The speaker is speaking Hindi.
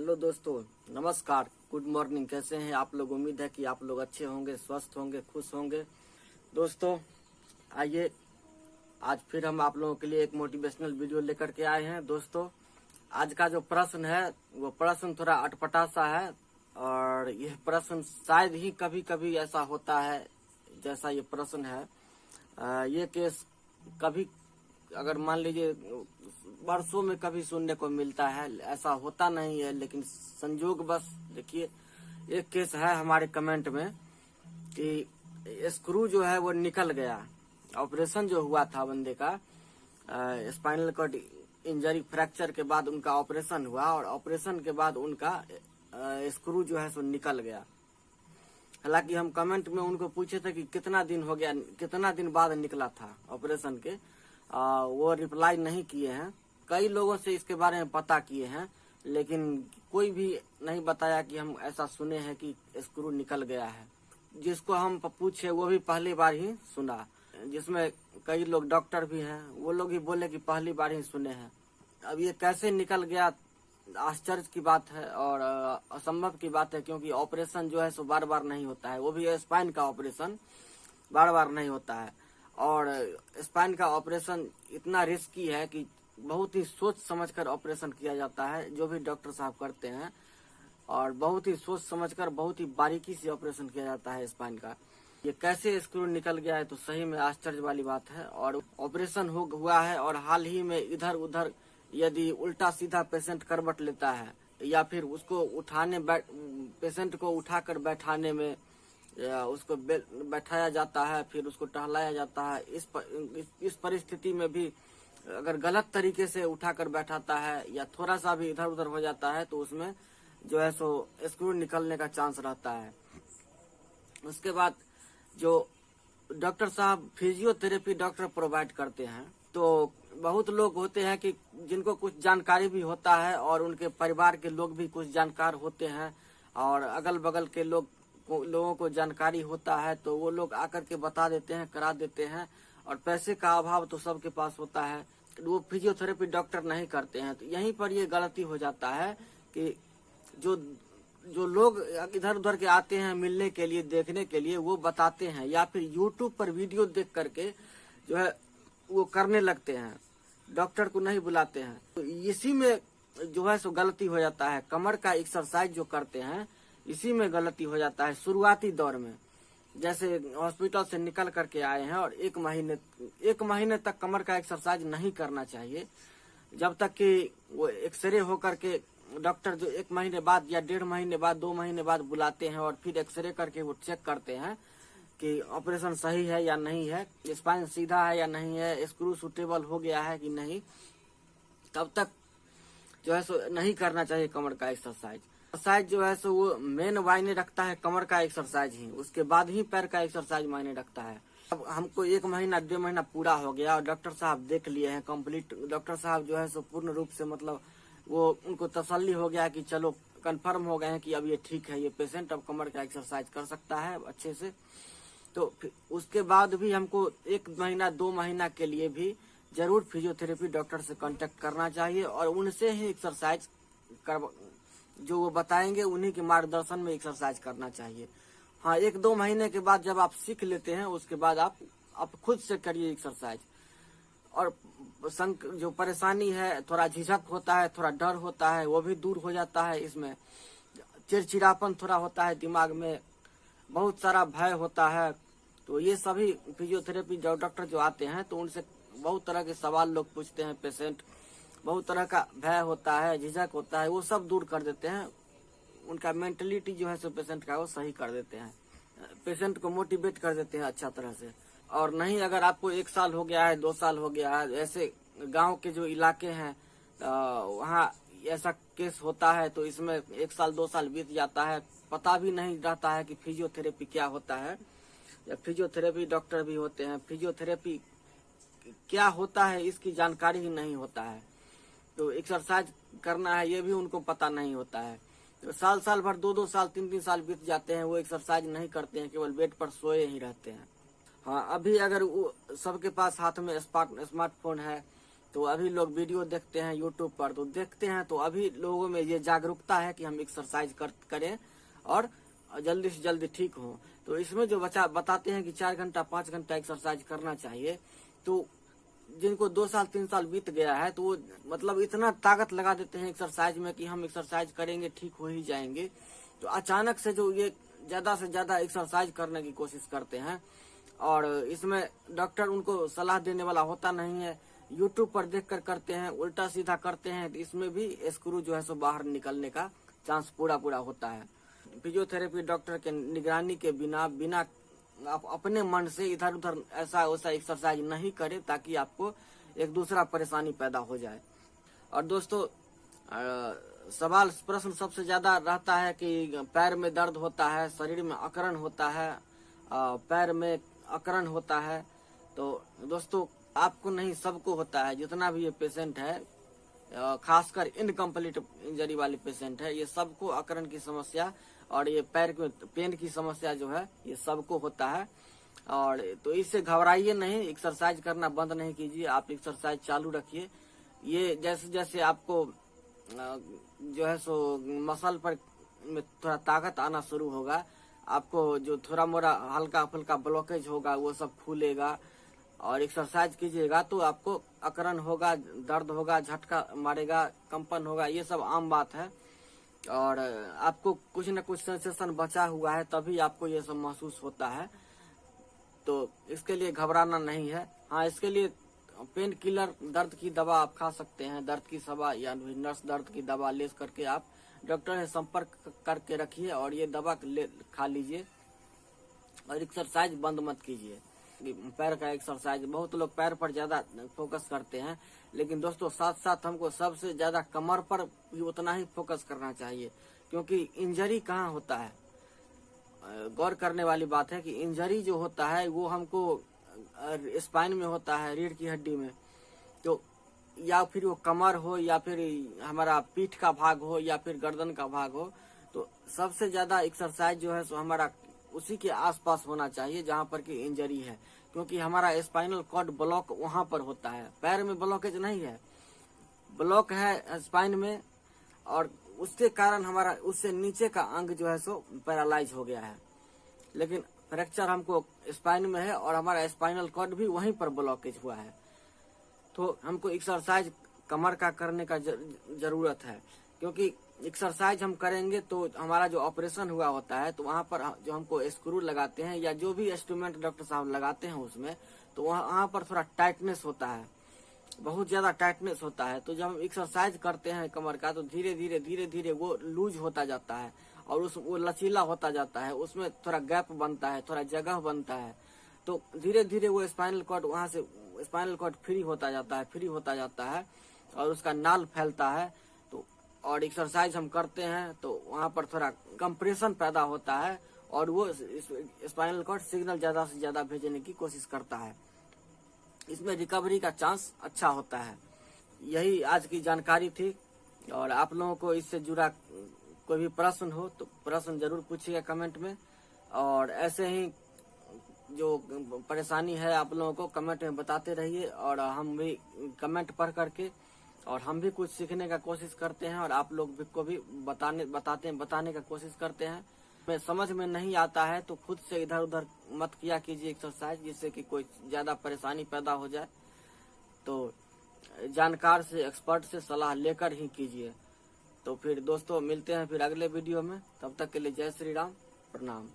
हेलो दोस्तों, नमस्कार, गुड मॉर्निंग। कैसे हैं आप लोग? उम्मीद है कि आप लोग अच्छे होंगे, स्वस्थ होंगे, खुश होंगे। दोस्तों आइए, आज फिर हम आप लोगों के लिए एक मोटिवेशनल वीडियो लेकर के आए हैं। दोस्तों आज का जो प्रश्न है वो प्रश्न थोड़ा अटपटा सा है, और यह प्रश्न शायद ही कभी कभी ऐसा होता है जैसा ये प्रश्न है। ये केस कभी, अगर मान लीजिए वर्षों में कभी सुनने को मिलता है, ऐसा होता नहीं है, लेकिन संजोग बस देखिए एक केस है हमारे कमेंट में कि स्क्रू जो है वो निकल गया। ऑपरेशन जो हुआ था बंदे का, स्पाइनल कॉर्ड इंजरी फ्रैक्चर के बाद उनका ऑपरेशन हुआ, और ऑपरेशन के बाद उनका स्क्रू जो है सो निकल गया। हालांकि हम कमेंट में उनको पूछे थे कि कितना दिन हो गया, कितना दिन बाद निकला था ऑपरेशन के, वो रिप्लाई नहीं किए हैं। कई लोगों से इसके बारे में पता किए हैं, लेकिन कोई भी नहीं बताया कि हम ऐसा सुने हैं कि स्क्रू निकल गया है। जिसको हम पूछे वो भी पहली बार ही सुना, जिसमें कई लोग डॉक्टर भी हैं, वो लोग ही बोले कि पहली बार ही सुने हैं। अब ये कैसे निकल गया, आश्चर्य की बात है और असंभव की बात है, क्योंकि ऑपरेशन जो है सो बार बार नहीं होता है। वो भी स्पाइन का ऑपरेशन बार बार नहीं होता है, और स्पाइन का ऑपरेशन इतना रिस्की है कि बहुत ही सोच समझकर ऑपरेशन किया जाता है, जो भी डॉक्टर साहब करते हैं, और बहुत ही सोच समझकर बहुत ही बारीकी से ऑपरेशन किया जाता है स्पाइन का। ये कैसे स्क्रू निकल गया है तो सही में आश्चर्य वाली बात है। और ऑपरेशन हुआ है, और हाल ही में इधर उधर यदि उल्टा सीधा पेशेंट करवट लेता है, या फिर उसको उठाने पेशेंट को उठाकर बैठाने में उसको बैठाया जाता है, फिर उसको टहलाया जाता है, इस परिस्थिति में भी अगर गलत तरीके से उठाकर बैठाता है या थोड़ा सा भी इधर उधर हो जाता है तो उसमें जो है सो स्क्रू निकलने का चांस रहता है। उसके बाद जो डॉक्टर साहब फिजियोथेरेपी डॉक्टर प्रोवाइड करते हैं, तो बहुत लोग होते हैं कि जिनको कुछ जानकारी भी होता है, और उनके परिवार के लोग भी कुछ जानकार होते हैं, और अगल बगल के लोगों को जानकारी होता है, तो वो लोग आकर के बता देते हैं, करा देते हैं। और पैसे का अभाव तो सबके पास होता है, वो फिजियोथेरेपी डॉक्टर नहीं करते हैं। तो यहीं पर ये गलती हो जाता है कि जो लोग इधर उधर के आते हैं मिलने के लिए, देखने के लिए, वो बताते हैं, या फिर यूट्यूब पर वीडियो देख करके जो है वो करने लगते हैं, डॉक्टर को नहीं बुलाते हैं। तो इसी में जो है सो गलती हो जाता है। कमर का एक्सरसाइज जो करते हैं, इसी में गलती हो जाता है शुरुआती दौर में। जैसे हॉस्पिटल से निकल करके आए हैं और एक महीने तक कमर का एक्सरसाइज नहीं करना चाहिए, जब तक कि वो एक्सरे होकर के डॉक्टर जो 1 महीने बाद या 1.5 महीने बाद 2 महीने बाद बुलाते हैं, और फिर एक्सरे करके वो चेक करते हैं कि ऑपरेशन सही है या नहीं है, स्पाइन सीधा है या नहीं है, स्क्रू सूटेबल हो गया है कि नहीं, तब तक जो है सो नहीं करना चाहिए कमर का एक्सरसाइज। एक्सरसाइज जो है सो वो मेन मायने रखता है कमर का एक्सरसाइज ही, उसके बाद ही पैर का एक्सरसाइज मायने रखता है। अब हमको 1 महीना 1.5 महीना पूरा हो गया और डॉक्टर साहब देख लिए हैं कंप्लीट, डॉक्टर साहब जो है सो पूर्ण रूप से मतलब वो उनको तसल्ली हो गया कि चलो कंफर्म हो गए हैं कि अब ये ठीक है, ये पेशेंट अब कमर का एक्सरसाइज कर सकता है अच्छे से। तो उसके बाद भी हमको 1 महीना 2 महीना के लिए भी जरूर फिजियोथेरेपी डॉक्टर से कांटेक्ट करना चाहिए, और उनसे ही एक्सरसाइज जो वो बताएंगे उन्हीं के मार्गदर्शन में एक्सरसाइज करना चाहिए। हाँ, 1-2 महीने के बाद जब आप सीख लेते हैं, उसके बाद आप खुद से करिए एक्सरसाइज। और जो परेशानी है, थोड़ा झिझक होता है, थोड़ा डर होता है, वो भी दूर हो जाता है। इसमें चिड़चिड़ापन थोड़ा होता है, दिमाग में बहुत सारा भय होता है। तो ये सभी फिजियोथेरेपी डॉक्टर जो आते हैं, तो उनसे बहुत तरह के सवाल लोग पूछते हैं, पेशेंट बहुत तरह का भय होता है, झिझक होता है, वो सब दूर कर देते हैं। उनका मेंटलिटी जो है सो पेशेंट का वो सही कर देते हैं, पेशेंट को मोटिवेट कर देते हैं अच्छा तरह से। और नहीं, अगर आपको 1 साल हो गया है, 2 साल हो गया है, ऐसे गांव के जो इलाके हैं वहाँ ऐसा केस होता है, तो इसमें 1 साल 2 साल बीत जाता है, पता भी नहीं रहता है कि फिजियोथेरेपी क्या होता है, या फिजियोथेरेपी डॉक्टर भी होते हैं, फिजियोथेरेपी क्या होता है इसकी जानकारी ही नहीं होता है। तो एक्सरसाइज करना है ये भी उनको पता नहीं होता है। तो साल भर 2-2 साल 3-3 साल बीत जाते हैं, वो एक्सरसाइज नहीं करते हैं, केवल बेड पर सोए ही रहते हैं। हाँ, अभी अगर सबके पास हाथ में स्मार्टफोन है, तो अभी लोग वीडियो देखते हैं यूट्यूब पर, तो देखते हैं तो अभी लोगों में ये जागरूकता है कि हम एक्सरसाइज करें और जल्दी से जल्दी ठीक हो। तो इसमें जो बच्चा बताते हैं कि 4 घंटा 5 घंटा एक्सरसाइज करना चाहिए, तो जिनको 2 साल 3 साल बीत गया है तो वो मतलब इतना ताकत लगा देते हैं एक्सरसाइज में कि हम एक्सरसाइज करेंगे ठीक हो ही जाएंगे। तो अचानक से जो ये ज्यादा से ज्यादा एक्सरसाइज करने की कोशिश करते हैं, और इसमें डॉक्टर उनको सलाह देने वाला होता नहीं है, यूट्यूब पर देखकर करते हैं, उल्टा सीधा करते हैं, तो इसमें भी स्क्रू जो है सो बाहर निकलने का चांस पूरा होता है। फिजियोथेरेपी डॉक्टर के निगरानी के बिना अपने मन से इधर उधर ऐसा वैसा एक्सरसाइज नहीं करे, ताकि आपको एक दूसरा परेशानी पैदा हो जाए। और दोस्तों सवाल प्रश्न सबसे ज्यादा रहता है कि पैर में दर्द होता है, शरीर में अकड़न होता है, पैर में अकड़न होता है। तो दोस्तों आपको नहीं, सबको होता है, जितना भी ये पेशेंट है, खासकर इनकम्प्लीट इंजरी वाले पेशेंट है, ये सबको अकड़न की समस्या और ये पैर में पेन की समस्या जो है ये सबको होता है। और तो इससे घबराइए नहीं, एक्सरसाइज करना बंद नहीं कीजिए, आप एक्सरसाइज चालू रखिए। ये जैसे जैसे आपको जो है सो मसल पर में थोड़ा ताकत आना शुरू होगा, आपको जो थोड़ा मोड़ा हल्का फुल्का ब्लॉकेज होगा वो सब खुलेगा, और एक्सरसाइज कीजिएगा तो आपको अकड़न होगा, दर्द होगा, झटका मारेगा, कंपन होगा, ये सब आम बात है। और आपको कुछ न कुछ सेंसेशन बचा हुआ है तभी आपको ये सब महसूस होता है, तो इसके लिए घबराना नहीं है। हाँ, इसके लिए पेन किलर दर्द की दवा आप खा सकते हैं, दर्द की दवा या नर्स दर्द की दवा ले करके आप डॉक्टर से संपर्क करके रखिए और ये दवा खा लीजिए, और एक्सरसाइज बंद मत कीजिए। पैर का एक्सरसाइज, बहुत लोग पैर पर ज्यादा फोकस करते हैं, लेकिन दोस्तों साथ साथ हमको सबसे ज्यादा कमर पर भी उतना ही फोकस करना चाहिए, क्योंकि इंजरी कहाँ होता है, गौर करने वाली बात है कि इंजरी जो होता है वो हमको स्पाइन में होता है, रीढ़ की हड्डी में। तो या फिर वो कमर हो, या फिर हमारा पीठ का भाग हो, या फिर गर्दन का भाग हो, तो सबसे ज्यादा एक्सरसाइज जो है सो हमारा उसी के आसपास होना चाहिए जहाँ पर की इंजरी है, क्योंकि हमारा स्पाइनल कॉर्ड ब्लॉक वहाँ पर होता है। पैर में ब्लॉकेज नहीं है, ब्लॉक है स्पाइन में, और उसके कारण हमारा उससे नीचे का अंग जो है सो पैरालाइज हो गया है। लेकिन फ्रैक्चर हमको स्पाइन में है और हमारा स्पाइनल कॉर्ड भी वहीं पर ब्लॉकेज हुआ है, तो हमको एक्सरसाइज कमर का करने का जरूरत है, क्योंकि एक्सरसाइज हम करेंगे तो हमारा जो ऑपरेशन हुआ होता है तो वहाँ पर जो हमको स्क्रू लगाते हैं या जो भी इंस्ट्रूमेंट डॉक्टर साहब लगाते हैं उसमें, तो वहाँ पर थोड़ा टाइटनेस होता है, बहुत ज्यादा टाइटनेस होता है। तो जब हम एक्सरसाइज करते हैं कमर का, तो धीरे धीरे वो लूज होता जाता है और वो लचीला होता जाता है, उसमें थोड़ा गैप बनता है, थोड़ा जगह बनता है, तो धीरे धीरे वो स्पाइनल कॉर्ड वहाँ से स्पाइनल कॉर्ड फ्री होता जाता है और उसका नाल फैलता है। तो और एक्सरसाइज हम करते हैं तो वहाँ पर थोड़ा कंप्रेशन पैदा होता है और वो स्पाइनल कॉर्ड सिग्नल ज्यादा से ज्यादा भेजने की कोशिश करता है, इसमें रिकवरी का चांस अच्छा होता है। यही आज की जानकारी थी, और आप लोगों को इससे जुड़ा कोई भी प्रश्न हो तो प्रश्न जरूर पूछिएगा कमेंट में, और ऐसे ही जो परेशानी है आप लोगों को कमेंट में बताते रहिए, और हम भी कमेंट पढ़ करके और हम भी कुछ सीखने का कोशिश करते हैं, और आप लोग भी को भी बताने का कोशिश करते हैं। में समझ में नहीं आता है तो खुद से इधर उधर मत किया कीजिए एक्सरसाइज, जिससे कि कोई ज्यादा परेशानी पैदा हो जाए। तो जानकार से, एक्सपर्ट से सलाह लेकर ही कीजिए। तो फिर दोस्तों मिलते हैं फिर अगले वीडियो में, तब तक के लिए जय श्री राम, प्रणाम।